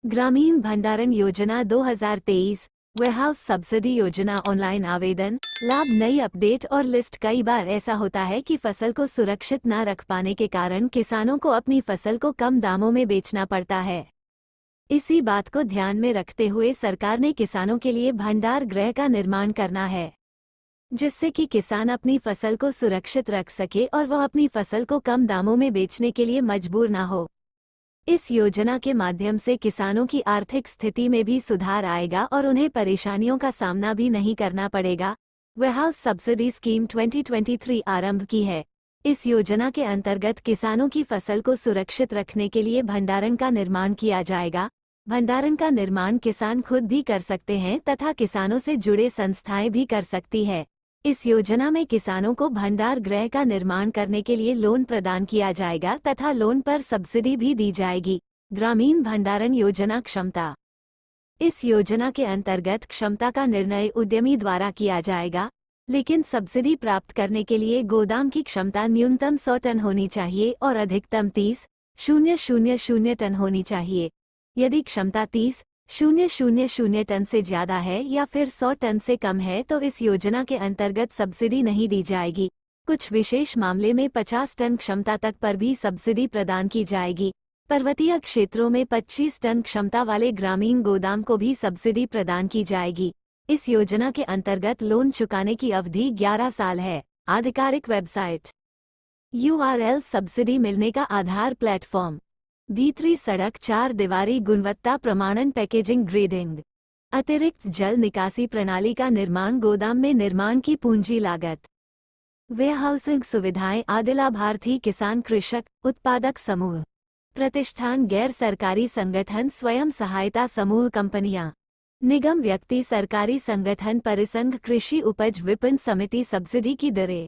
ग्रामीण भंडारण योजना 2023 वेयरहाउस सब्सिडी योजना ऑनलाइन आवेदन लाभ नई अपडेट और लिस्ट। कई बार ऐसा होता है कि फसल को सुरक्षित न रख पाने के कारण किसानों को अपनी फसल को कम दामों में बेचना पड़ता है। इसी बात को ध्यान में रखते हुए सरकार ने किसानों के लिए भंडार गृह का निर्माण करना है, जिससे कि किसान अपनी फसल को सुरक्षित रख सके और वह अपनी फसल को कम दामों में बेचने के लिए मजबूर न हो। इस योजना के माध्यम से किसानों की आर्थिक स्थिति में भी सुधार आएगा और उन्हें परेशानियों का सामना भी नहीं करना पड़ेगा। वेयरहाउस सब्सिडी स्कीम 2023 आरंभ की है। इस योजना के अंतर्गत किसानों की फसल को सुरक्षित रखने के लिए भंडारण का निर्माण किया जाएगा। भंडारण का निर्माण किसान खुद भी कर सकते हैं तथा किसानों से जुड़े संस्थाएं भी कर सकती है। इस योजना में किसानों को भंडार गृह का निर्माण करने के लिए लोन प्रदान किया जाएगा तथा लोन पर सब्सिडी भी दी जाएगी। ग्रामीण भंडारण योजना क्षमता। इस योजना के अंतर्गत क्षमता का निर्णय उद्यमी द्वारा किया जाएगा, लेकिन सब्सिडी प्राप्त करने के लिए गोदाम की क्षमता न्यूनतम 100 टन होनी चाहिए और अधिकतम 30,000 टन होनी चाहिए। यदि क्षमता 30,000 टन से ज्यादा है या फिर 100 टन से कम है तो इस योजना के अंतर्गत सब्सिडी नहीं दी जाएगी। कुछ विशेष मामले में 50 टन क्षमता तक पर भी सब्सिडी प्रदान की जाएगी। पर्वतीय क्षेत्रों में 25 टन क्षमता वाले ग्रामीण गोदाम को भी सब्सिडी प्रदान की जाएगी। इस योजना के अंतर्गत लोन चुकाने की अवधि 11 साल है। आधिकारिक वेबसाइट URL सब्सिडी मिलने का आधार प्लेटफॉर्म भीतरी सड़क 4 दीवारी गुणवत्ता प्रमाणन पैकेजिंग ग्रेडिंग। अतिरिक्त जल निकासी प्रणाली का निर्माण गोदाम में निर्माण की पूंजी लागत। वेयरहाउसिंग सुविधाएं आदि लाभार्थी किसान कृषक उत्पादक समूह प्रतिष्ठान गैर सरकारी संगठन स्वयं सहायता समूह कंपनियां निगम व्यक्ति सरकारी संगठन परिसंघ कृषि उपज विपणन समिति सब्सिडी की दरें।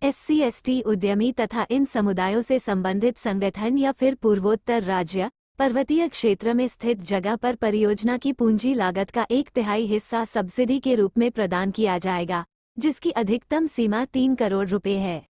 SC/ST उद्यमी तथा इन समुदायों से संबंधित संगठन या फिर पूर्वोत्तर राज्य पर्वतीय क्षेत्र में स्थित जगह पर परियोजना की पूंजी लागत का 1/3 हिस्सा सब्सिडी के रूप में प्रदान किया जाएगा, जिसकी अधिकतम सीमा 3 करोड़ रुपए है।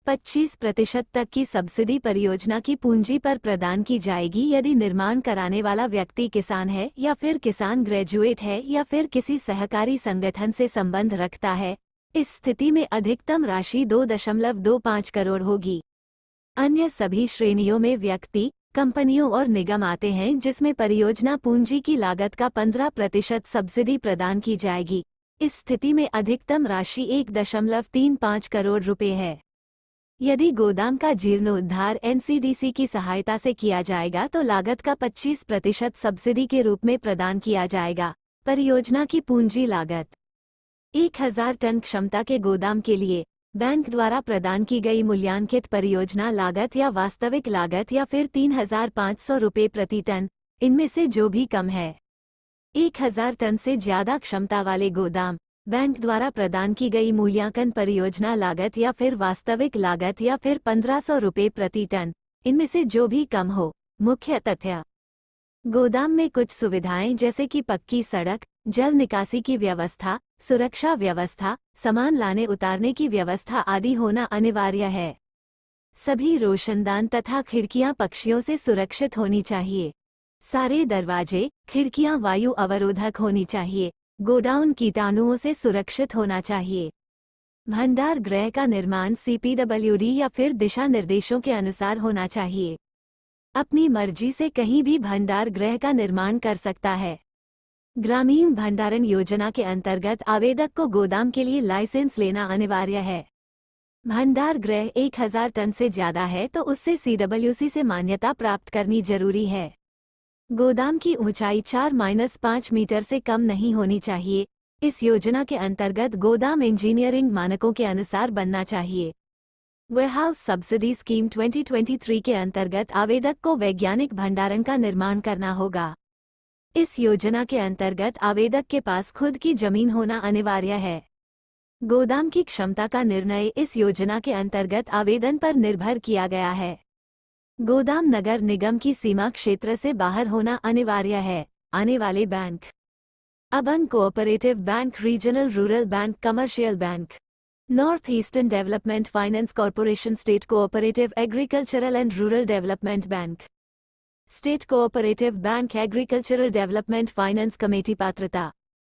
25% तक की सब्सिडी परियोजना की पूंजी पर प्रदान की जाएगी यदि निर्माण कराने वाला व्यक्ति किसान है या फिर किसान ग्रेजुएट है या फिर किसी सहकारी संगठन से संबंध रखता है। इस स्थिति में अधिकतम राशि 2.25 करोड़ होगी। अन्य सभी श्रेणियों में व्यक्ति, कंपनियों और निगम आते हैं, जिसमें परियोजना पूंजी की लागत का 15% सब्सिडी प्रदान की जाएगी। इस स्थिति में अधिकतम राशि 1.35 करोड़ रुपए है। यदि गोदाम का जीर्णोद्धार NCDC की सहायता से किया जाएगा तो लागत का 25% सब्सिडी के रूप में प्रदान किया जाएगा। परियोजना की पूंजी लागत 1000 टन क्षमता के गोदाम के लिए बैंक द्वारा प्रदान की गई मूल्यांकित परियोजना लागत या वास्तविक लागत या फिर 3500 रुपये प्रति टन, इनमें से जो भी कम है। 1000 टन से ज्यादा क्षमता वाले गोदाम बैंक द्वारा प्रदान की गई मूल्यांकन परियोजना लागत या फिर वास्तविक लागत या फिर 1500 रुपये प्रति टन, इनमें से जो भी कम हो। मुख्य तथ्य: गोदाम में कुछ सुविधाएं जैसे कि पक्की सड़क, जल निकासी की व्यवस्था, सुरक्षा व्यवस्था, सामान लाने उतारने की व्यवस्था आदि होना अनिवार्य है। सभी रोशनदान तथा खिड़कियां पक्षियों से सुरक्षित होनी चाहिए। सारे दरवाजे, खिड़कियां वायु अवरोधक होनी चाहिए। गोडाउन कीटाणुओं से सुरक्षित होना चाहिए। भंडार गृह का निर्माण CPWD या फिर दिशा निर्देशों के अनुसार होना चाहिए। अपनी मर्जी से कहीं भी भंडार गृह का निर्माण कर सकता है। ग्रामीण भंडारण योजना के अंतर्गत आवेदक को गोदाम के लिए लाइसेंस लेना अनिवार्य है। भंडार गृह 1000 टन से ज्यादा है तो उससे CWC से मान्यता प्राप्त करनी जरूरी है। गोदाम की ऊंचाई 4-5 मीटर से कम नहीं होनी चाहिए। इस योजना के अंतर्गत गोदाम इंजीनियरिंग मानकों के अनुसार बनना चाहिए। वेयरहाउस सब्सिडी स्कीम 2023 के अंतर्गत आवेदक को वैज्ञानिक भंडारण का निर्माण करना होगा। इस योजना के अंतर्गत आवेदक के पास खुद की जमीन होना अनिवार्य है। गोदाम की क्षमता का निर्णय इस योजना के अंतर्गत आवेदन पर निर्भर किया गया है। गोदाम नगर निगम की सीमा क्षेत्र से बाहर होना अनिवार्य है। आने वाले bank: urban cooperative bank, regional rural bank, commercial bank, north eastern development finance corporation, state cooperative agricultural and rural development bank. State cooperative bank agricultural development finance committee पात्रता।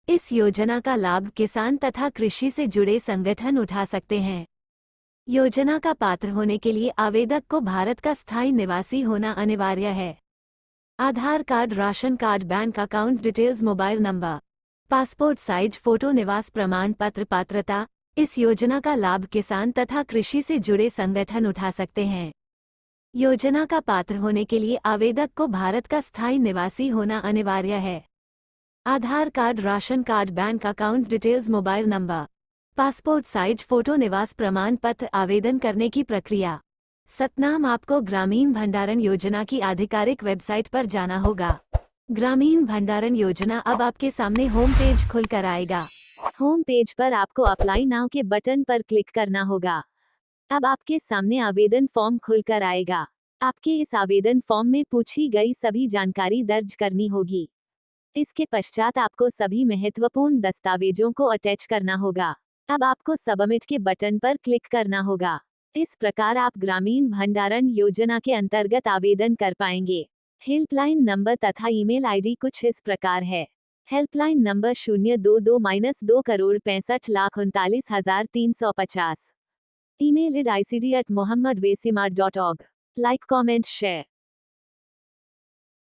इस योजना का लाभ किसान तथा कृषि से जुड़े संगठन उठा सकते हैं। योजना का पात्र होने के लिए आवेदक को भारत का स्थायी निवासी होना अनिवार्य है। Aadhaar card, ration card, bank account details, mobile number, passport size photo, निवास प्रमाण पत्र। पात्रता। इस योजना का लाभ किसान तथा कृषि से जुड़े संगठन उठा सकते हैं। योजना का पात्र होने के लिए आवेदक को भारत का स्थायी निवासी होना अनिवार्य है। Aadhaar card, ration card, bank account details, mobile number, passport size photo, निवास प्रमाण पत्र। आवेदन करने की प्रक्रिया। सतनाम, आपको ग्रामीण भंडारण योजना की आधिकारिक वेबसाइट पर जाना होगा। ग्रामीण भंडारण योजना अब आपके सामने होम पेज खुलकर आएगा। होम पेज पर आपको अप्लाई नाउ के बटन पर क्लिक करना होगा। अब आपके सामने आवेदन फॉर्म खुलकर आएगा। आपके इस आवेदन फॉर्म में पूछी गई सभी जानकारी दर्ज करनी होगी। इसके पश्चात आपको सभी महत्वपूर्ण दस्तावेजों को अटैच करना होगा। अब आपको सबमिट के बटन पर क्लिक करना होगा। इस प्रकार आप ग्रामीण भंडारण योजना के अंतर्गत आवेदन कर पाएंगे। हेल्पलाइन नंबर तथा ईमेल आईडी कुछ इस प्रकार है। Helpline number 022-2-539,39,350। Email id icd@mohammadwasimar.org। Like, comment, share.